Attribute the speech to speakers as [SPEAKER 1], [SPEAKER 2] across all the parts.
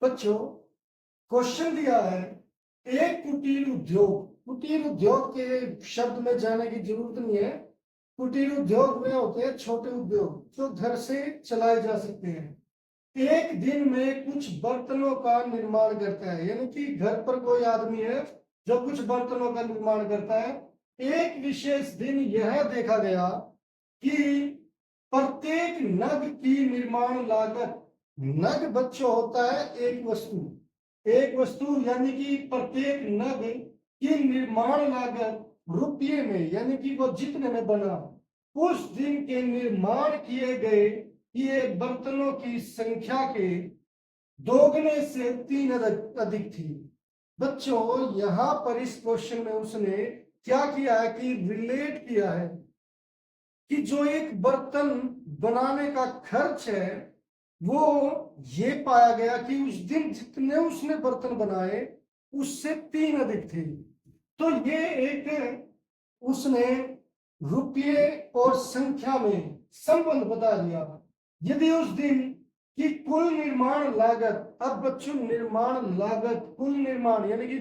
[SPEAKER 1] बच्चों, क्वेश्चन दिया है एक कुटीर उद्योग। कुटीर उद्योग के शब्द में जाने की जरूरत नहीं है। कुटीर उद्योग में होते हैं छोटे उद्योग जो घर से चलाए जा सकते हैं। एक दिन में कुछ बर्तनों का निर्माण करता है, यानी कि घर पर कोई आदमी है जो कुछ बर्तनों का निर्माण करता है। एक विशेष दिन यह देखा गया कि प्रत्येक नग की निर्माण लागत, नग बच्चों होता है एक वस्तु यानी कि प्रत्येक नग की निर्माण लागत रुपये में, यानी कि वो जितने में बना, उस दिन के निर्माण किए गए ये बर्तनों की संख्या के दोगुने से 3 अधिक थी। बच्चों, यहां पर इस क्वेश्चन में उसने क्या किया है कि रिलेट किया है कि जो एक बर्तन बनाने का खर्च है वो ये पाया गया कि उस दिन जितने उसने बर्तन बनाए उससे 3 अधिक थे। तो ये एक उसने रुपये और संख्या में संबंध बता दिया। यदि उस दिन की कुल निर्माण लागत, अब बच्चों निर्माण लागत, कुल निर्माण यानी कि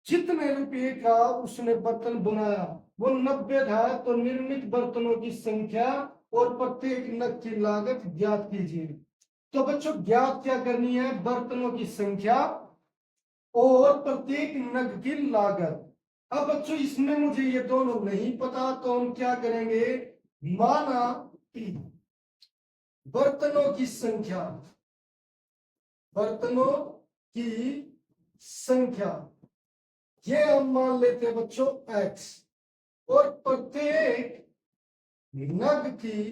[SPEAKER 1] जितने रुपये का उसने बर्तन बनाया वो 90 था, तो निर्मित बर्तनों की संख्या और प्रत्येक नग की लागत ज्ञात कीजिए। तो बच्चों, ज्ञात क्या करनी है? बर्तनों की संख्या और प्रत्येक नग की लागत। अब बच्चों, इसमें मुझे ये दोनों नहीं पता, तो हम क्या करेंगे? माना बर्तनों की संख्या, बर्तनों की संख्या ये हम मान लेते हैं बच्चों x, और प्रत्येक नग की,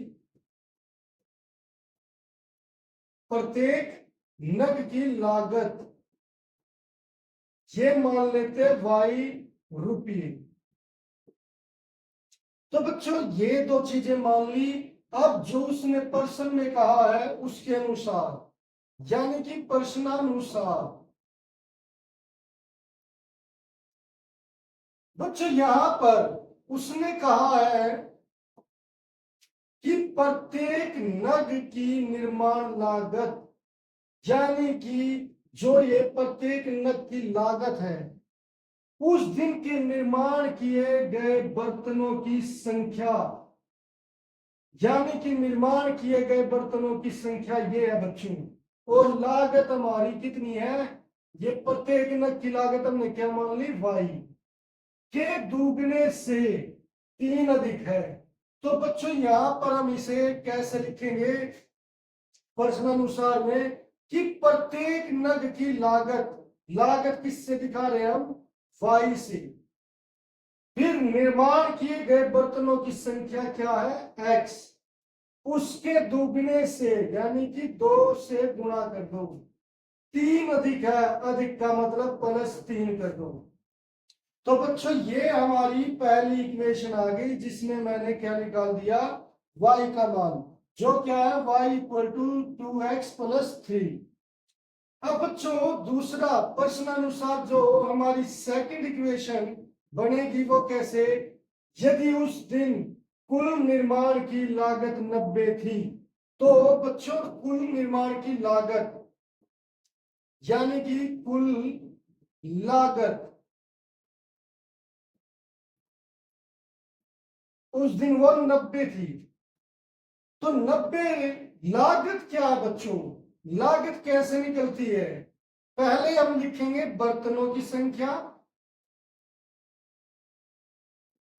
[SPEAKER 1] प्रत्येक नग की लागत ये मान लेते हैं y रुपये। तो बच्चों, ये दो चीजें मान ली। अब जो उसने प्रश्न में कहा है उसके अनुसार, यानी कि प्रश्नानुसार, बच्चों यहां पर उसने कहा है कि प्रत्येक नग की निर्माण लागत, यानी कि जो ये प्रत्येक नग की लागत है उस दिन के निर्माण किए गए बर्तनों की संख्या, यानी कि निर्माण किए गए बर्तनों की संख्या ये है बच्चों। और लागत हमारी कितनी है? ये प्रत्येक नग की लागत हमने क्या मान ली? y के दुगने से 3 अधिक है। तो बच्चों, यहां पर हम इसे कैसे लिखेंगे प्रश्नानुसार में कि प्रत्येक नग की लागत, लागत किससे दिखा रहे हैं हम? y से। फिर निर्माण किए गए बर्तनों की संख्या क्या है? x, उसके दुगने से यानी कि 2 से गुणा कर दो। 3 अधिक है, अधिक का मतलब +3 कर दो। तो बच्चों, ये हमारी पहली इक्वेशन आ गई जिसमें मैंने क्या निकाल दिया? y का मान, जो क्या है? y equal to 2x + 3। अब बच्चों, दूसरा प्रश्नानुसार जो हमारी सेकंड इक्वेशन बनेगी वो कैसे? यदि उस दिन कुल निर्माण की लागत 90 थी, तो बच्चों कुल निर्माण की लागत यानी कि कुल लागत उस दिन वो 90 थी। तो 90 लागत क्या है बच्चों? लागत कैसे निकलती है? पहले हम लिखेंगे बर्तनों की संख्या,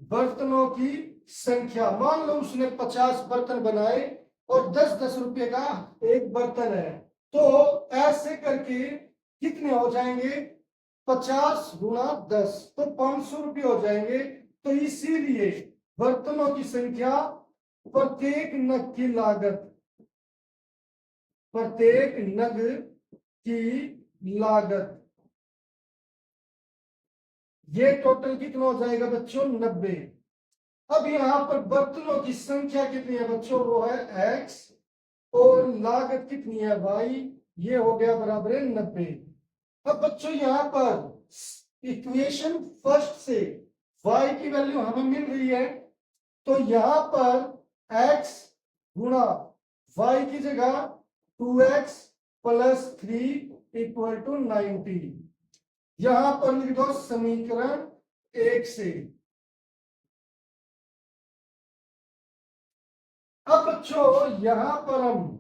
[SPEAKER 1] बर्तनों की संख्या। मान लो उसने 50 बर्तन बनाए और 10-10 रुपए का एक बर्तन है, तो ऐसे करके कितने हो जाएंगे? 50 गुणा 10, तो 500 रुपये हो जाएंगे। तो इसीलिए बर्तनों की संख्या प्रत्येक नग की लागत, प्रत्येक नग की लागत, ये टोटल कितना हो जाएगा बच्चों? 90। अब यहां पर बर्तनों की संख्या कितनी है बच्चों? वो है x, और लागत कितनी है? y। ये हो गया बराबर है 90। अब बच्चों, यहां पर इक्वेशन फर्स्ट से y की वैल्यू हमें मिल रही है, तो यहां पर x गुणा y की जगह 2x + 3 इक्वल टू 90। यहां पर लिख दो समीकरण 1 से। अब बच्चों यहां पर हम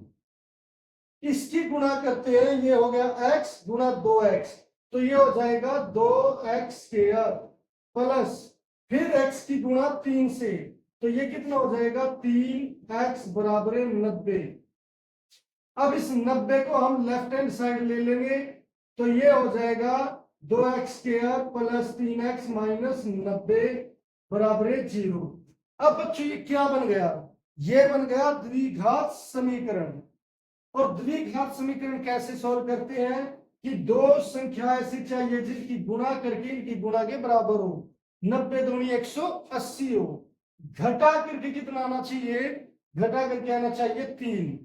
[SPEAKER 1] इसकी गुणा करते हैं, ये हो गया x गुणा 2x, तो ये हो जाएगा 2x स्क्वायर प्लस फिर x की गुणा 3 से, तो ये कितना हो जाएगा 3x बराबर 90। अब इस 90 को हम लेफ्ट हैंड साइड ले लेंगे, तो ये हो जाएगा 2x square plus 3x minus 90 बराबर 0। अब बच्चों ये क्या बन गया, ये बन गया द्विघात समीकरण। और द्विघात समीकरण कैसे सॉल्व करते हैं कि दो संख्या ऐसी चाहिए जिनकी गुणा करके इनकी गुणा के बराबर हो, 90 दूनी 180 हो। घटा करके कितना आना चाहिए, घटा करके आना चाहिए 3।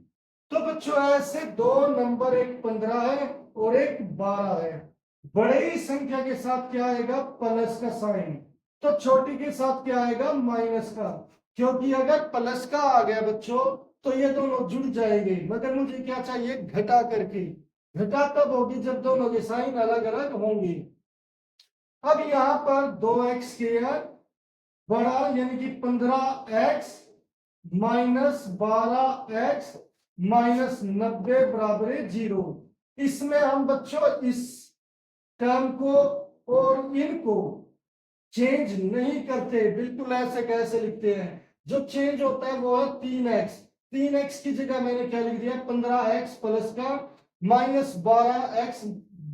[SPEAKER 1] तो बच्चों ऐसे दो नंबर, एक 15 है और एक 12 है। बड़े ही संख्या के साथ क्या आएगा, प्लस का साइन, तो छोटी के साथ क्या आएगा, माइनस का। क्योंकि अगर प्लस का आ गया बच्चों तो ये दोनों जुड़ जाएंगे, मगर मुझे क्या चाहिए, घटा करके। घटा तब होगी जब दोनों के साइन अलग अलग होंगे। अब यहां पर 2x स्क्वायर बड़ा यानी कि 15x माइनस 12x माइनस 90 बराबर 0। इसमें हम बच्चों इस टर्म को और इनको चेंज नहीं करते, बिल्कुल ऐसे कैसे लिखते हैं। जो चेंज होता है वो है 3x। 3x की जगह मैंने क्या लिख दिया, 15x प्लस का माइनस 12x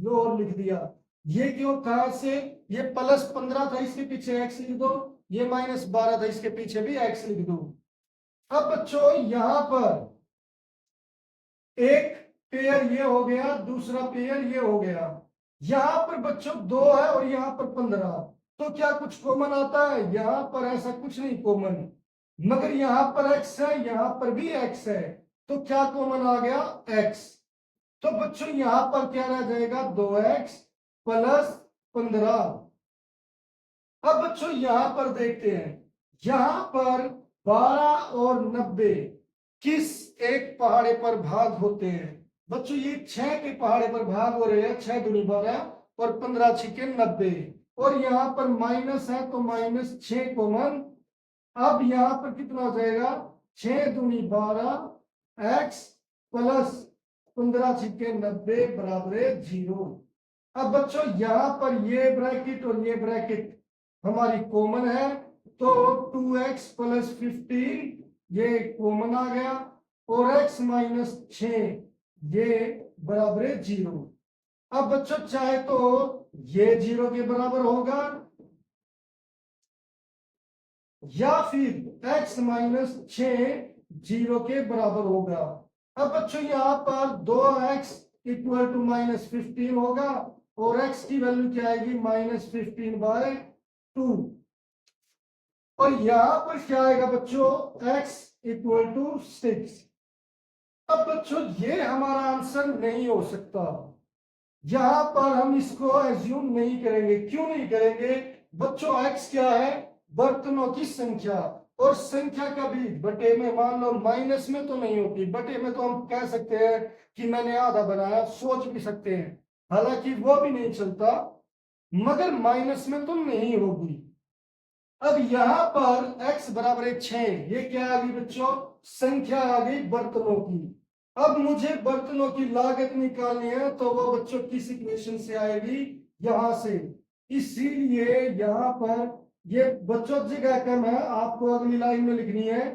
[SPEAKER 1] और लिख दिया। ये क्यों, कहां से, ये प्लस 15 था इसके पीछे x लिख दो, ये माइनस 12 था इसके पीछे भी x लिख दो। अब बच्चों यहां पर एक पेयर ये हो गया, दूसरा पेयर ये हो गया। यहां पर बच्चों 2 है और यहां पर 15, तो क्या कुछ कॉमन आता है, यहां पर ऐसा कुछ नहीं कॉमन। मगर यहां पर x है, यहां पर भी x है, तो क्या कॉमन आ गया, x। तो बच्चों यहां पर क्या रह जाएगा, 2x प्लस 15। अब बच्चों यहां पर देखते हैं, यहां पर 12 और 90 किस एक पहाड़े पर भाग होते हैं। बच्चों ये 6 के पहाड़े पर भाग हो रहे हैं, 6 दूनी 12 और 15 छिके 90। और यहां पर माइनस है तो माइनस 6 कॉमन। अब यहां पर कितना हो जाएगा, 6 दूनी 12 x प्लस 15 छिके 90 बराबर 0। अब बच्चों यहां पर ये ब्रैकेट और ये ब्रैकेट हमारी कॉमन है, तो 2x प्लस 15 ये कॉमन आ गया और x माइनस 6 ये बराबर 0। अब बच्चों चाहे तो ये 0 के बराबर होगा या फिर x माइनस 6 0 के बराबर होगा। अब बच्चों यहां पर 2x इक्वल टू माइनस 15 होगा और x की वैल्यू क्या आएगी, माइनस 15/2। और यहां पर क्या आएगा बच्चों, x इक्वल टू 6। अब बच्चों ये हमारा आंसर नहीं हो सकता, यहां पर हम इसको एज्यूम नहीं करेंगे। क्यों नहीं करेंगे बच्चों, x क्या है, बर्तनों की संख्या, और संख्या कभी बटे में, मान लो माइनस में तो नहीं होती, बटे में तो हम कह सकते हैं कि मैंने आधा बनाया, सोच भी सकते हैं, हालांकि वो भी नहीं चलता, मगर माइनस में तो नहीं होगी। अब यहां पर x बराबर 6, ये क्या आ गई बच्चों, संख्या आ गई बर्तनों की। अब मुझे बर्तनों की लागत निकालनी है, तो वो बच्चों किस इक्वेशन से आएगी, यहां से। इसीलिए यहां पर ये बच्चों जगह कम है, आपको अगली लाइन में लिखनी है।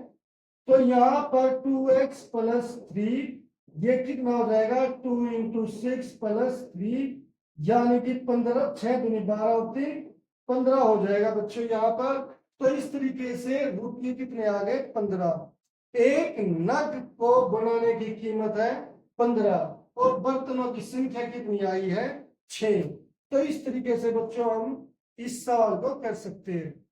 [SPEAKER 1] तो यहां पर 2x प्लस 3 ये कितना हो जाएगा, 2 इंटू 6 प्लस 3 यानी कि 15, 6 दूनी 12 और 3 15 हो जाएगा बच्चों यहां पर। तो इस तरीके से रूट के कितने आ गए, 15। एक नग को बनाने की कीमत है 15 और बर्तनों की संख्या कितनी आई है, 6। तो इस तरीके से बच्चों हम इस सवाल को कर सकते हैं।